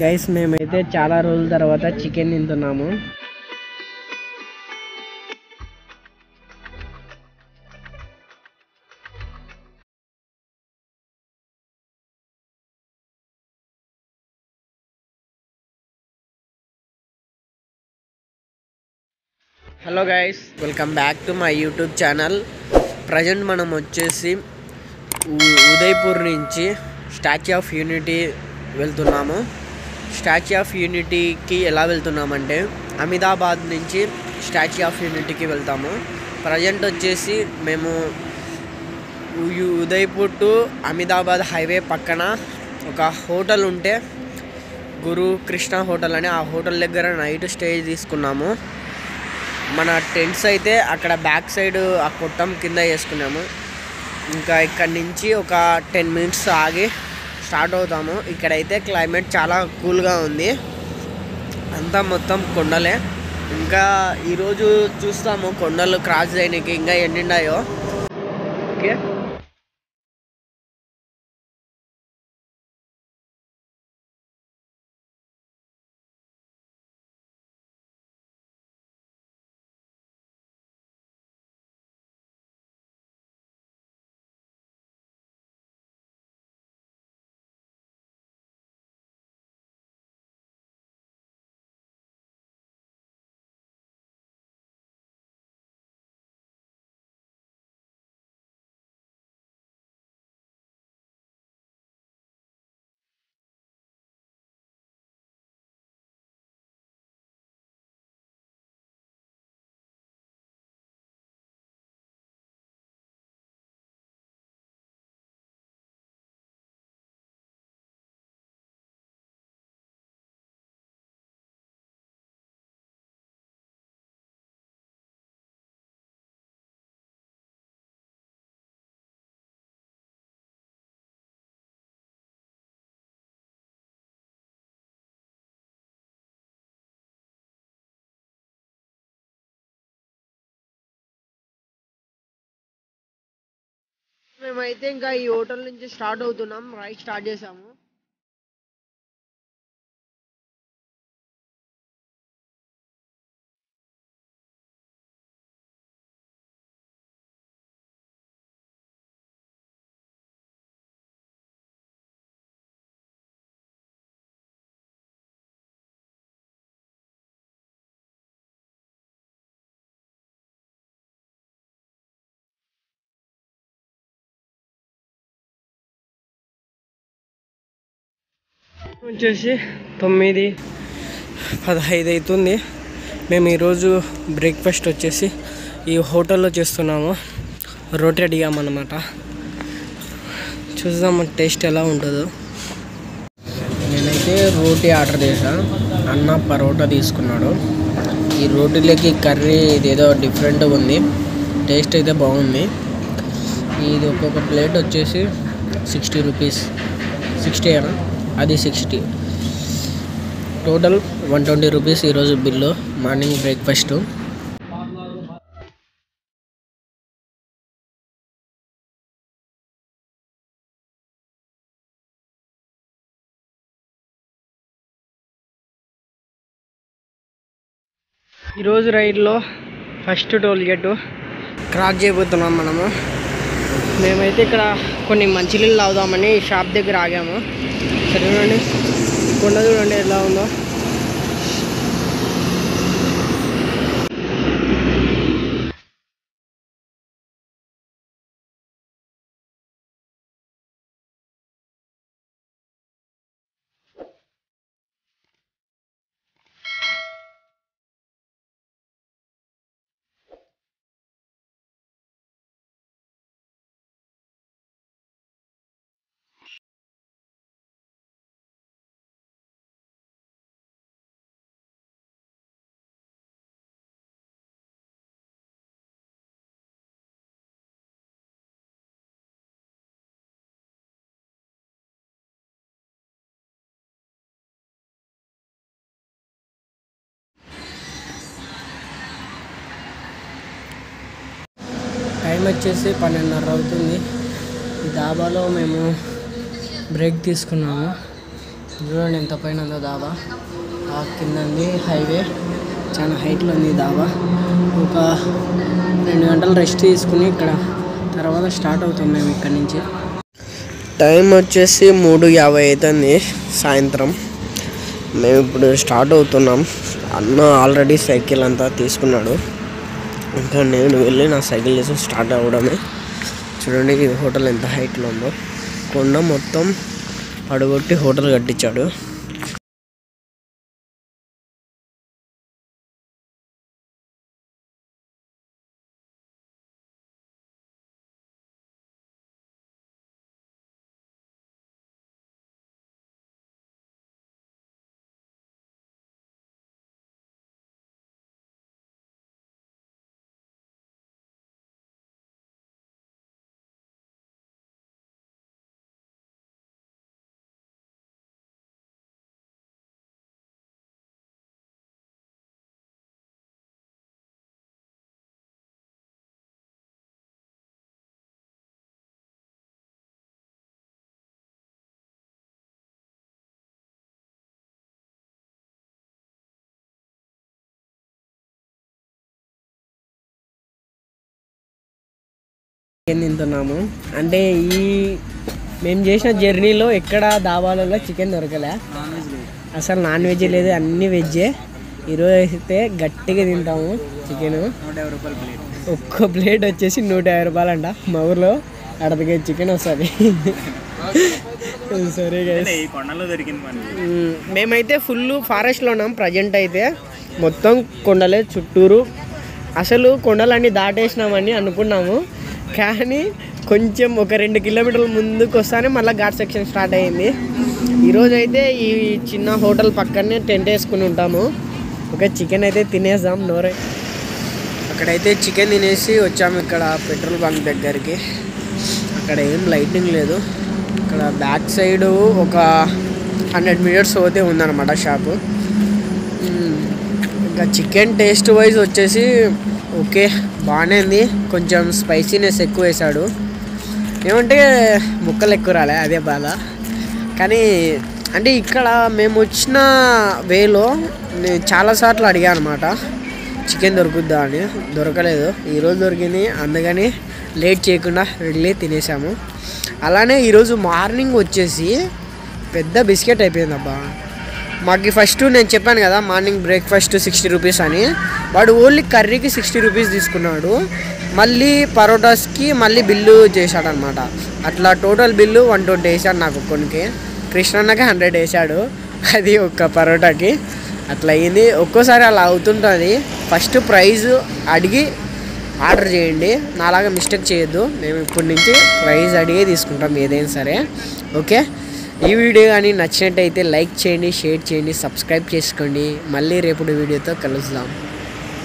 Guys మేమైతే చాలా రోజుల తర్వాత చికెన్ తింటున్నాము. Hello guys, welcome back to my YouTube channel. Present మనం వచ్చేసి ఉదయ్పూర్ నుంచి స్టాచ్యూ ఆఫ్ యూనిటీ వెళ్తున్నాము. స్టాచ్యూ ఆఫ్ యూనిటీకి ఎలా వెళ్తున్నామంటే అహ్మదాబాద్ నుంచి స్టాచ్యూ ఆఫ్ యూనిటీకి వెళ్తాము. ప్రజెంట్ వచ్చేసి మేము ఉదయ్పూర్ టు అహ్మదాబాద్ హైవే పక్కన ఒక హోటల్ ఉంటే గురు కృష్ణ హోటల్ అని ఆ హోటల్ దగ్గర నైట్ స్టే తీసుకున్నాము. మన టెంట్స్ అయితే అక్కడ బ్యాక్ సైడ్ ఆ కొట్టం కింద వేసుకున్నాము. ఇంకా ఇక్కడ నుంచి ఒక 10 minutes ఆగి స్టార్ట్ అవుతాము. ఇక్కడైతే క్లైమేట్ చాలా కూల్గా ఉంది, అంతా మొత్తం కొండలే. ఇంకా ఈరోజు చూస్తాము కొండలు క్రాస్ చేయడానికి ఇంకా ఎన్నిన్నాయో. ఓకే, మేమైతే ఇంకా ఈ హోటల్ నుంచి స్టార్ట్ అవుతున్నాం. రైడ్ స్టార్ట్ చేసాము. వచ్చేసి 9:15 అవుతుంది. మేము ఈరోజు బ్రేక్ఫాస్ట్ వచ్చేసి ఈ హోటల్లో చేస్తున్నాము. రోటీ అడిగామన్నమాట. చూద్దాం టేస్ట్ ఎలా ఉంటుందో. నేనైతే రోటీ ఆర్డర్ చేశాను, అన్న పరోటా తీసుకున్నాడు. ఈ రోటీలకి కర్రీ ఇదేదో డిఫరెంట్గా ఉంది, టేస్ట్ అయితే బాగుంది. ఇది ఒక్కొక్క ప్లేట్ వచ్చేసి 60 రూపీస్, 60 అన్న, అది 60, టోటల్ 120 రూపీస్ ఈరోజు బిల్లు. Morning breakfast. ఈరోజు రైడ్లో ఫస్ట్ టోల్ గేట్ క్రాస్ చేయబోతున్నాం మనము. మేమైతే ఇక్కడ కొన్ని మంచినీళ్ళు తాగుదామని షాప్ దగ్గర ఆగాము. సరే చూడండి, కొండ చూడండి ఎలా ఉందో. టైం వచ్చేసి 12:30 అవుతుంది. ఈ డాబాలో మేము బ్రేక్ తీసుకున్నాము. చూడండి ఎంత పైన ఉందో డాబా. ఆ కింద ఉంది హైవే, చాలా హైట్లో ఉంది డాబా. ఒక 2 గంటలు రెస్ట్ తీసుకుని ఇక్కడ తర్వాత స్టార్ట్ అవుతాం మేము ఇక్కడ నుంచి. టైం వచ్చేసి 3:50 అవుతుంది సాయంత్రం. మేము ఇప్పుడు స్టార్ట్ అవుతున్నాం. అన్న ఆల్రెడీ సైకిల్ అంతా తీసుకున్నాడు, ఇంకా నేను వెళ్ళి నా సైకిల్ చేసి స్టార్ట్ అవ్వడమే. చూడండి ఈ హోటల్ ఎంత హైట్లో ఉందో. కొండ మొత్తం పడగొట్టి హోటల్ కట్టించాడు. చికెన్ తింటున్నాము. అంటే మేము చేసిన జర్నీలో ఎక్కడ దాబాలలో చికెన్ దొరకలే, అసలు నాన్ వెజ్ లేదు, అన్ని వెజ్జే. ఈరోజు అయితే గట్టిగా తింటాము చికెన్. 150 రూపాయలు ప్లేట్. ఒక్క ప్లేట్ వచ్చేసి 150 రూపాయలు అంట. మా ఊర్లో 1/2 కేజీ చికెన్ వస్తుంది. సరే కొండలో దొరికింది. మేమైతే ఫుల్ ఫారెస్ట్లో ఉన్నాం ప్రజెంట్ అయితే. మొత్తం కొండలే చుట్టూరు. అసలు కొండలన్నీ దాటేసినామని అనుకున్నాము, కానీ కొంచెం ఒక 2 కిలోమీటర్ల ముందుకు వస్తానే మళ్ళీ ఘాట్ సెక్షన్ స్టార్ట్ అయ్యింది. ఈరోజు అయితే ఈ చిన్న హోటల్ పక్కనే టెంట్ వేసుకుని ఉంటాము. ఓకే, చికెన్ అయితే తినేద్దాం. నోరే అక్కడైతే చికెన్ తినేసి వచ్చాము ఇక్కడ పెట్రోల్ బంక్ దగ్గరికి. అక్కడ ఏం లైటింగ్ లేదు. ఇక్కడ బ్యాక్ సైడ్ ఒక 100 మీటర్స్ పోతే ఉందన్నమాట షాపు. ఇంకా చికెన్ టేస్ట్ వైజ్ వచ్చేసి ఓకే బాగానే ఉంది. కొంచెం స్పైసీనెస్ ఎక్కువ వేసాడు, ఏమంటే ముక్కలు ఎక్కువ రాలే, అదే బాధ. కానీ అంటే ఇక్కడ మేము వచ్చిన వేలో నేను చాలాసార్లు అడిగాను అనమాట చికెన్ దొరుకుద్దా అని, దొరకలేదు. ఈరోజు దొరికింది, అందుకని లేట్ చేయకుండా వెళ్ళి తినేసాము. అలానే ఈరోజు మార్నింగ్ వచ్చేసి పెద్ద బిస్కెట్ అయిపోయిందబ్బా మాకు. ఫస్ట్ నేను చెప్పాను కదా మార్నింగ్ బ్రేక్ఫాస్ట్ 60 రూపీస్ అని, వాడు ఓన్లీ కర్రీకి 60 రూపీస్ తీసుకున్నాడు. మళ్ళీ పరోటాస్కి మళ్ళీ బిల్లు చేశాడనమాట. అట్లా టోటల్ బిల్లు 120 వేసాడు నాకు కొనికి. కృష్ణన్నకి 100 వేసాడు, అది ఒక్క పరోటాకి. అట్లా అయ్యింది. ఒక్కోసారి అలా అవుతుంటుంది. ఫస్ట్ ప్రైజ్ అడిగి ఆర్డర్ చేయండి, నాలాగా మిస్టేక్ చేయొద్దు. మేము ఇప్పటి నుంచి ప్రైజ్ అడిగే తీసుకుంటాం ఏదైనా సరే. ఓకే, ఈ వీడియో కానీ నచ్చినట్టయితే లైక్ చేయండి, షేర్ చేయండి, సబ్స్క్రైబ్ చేసుకోండి. మళ్ళీ రేపటి వీడియోతో కలుద్దాం.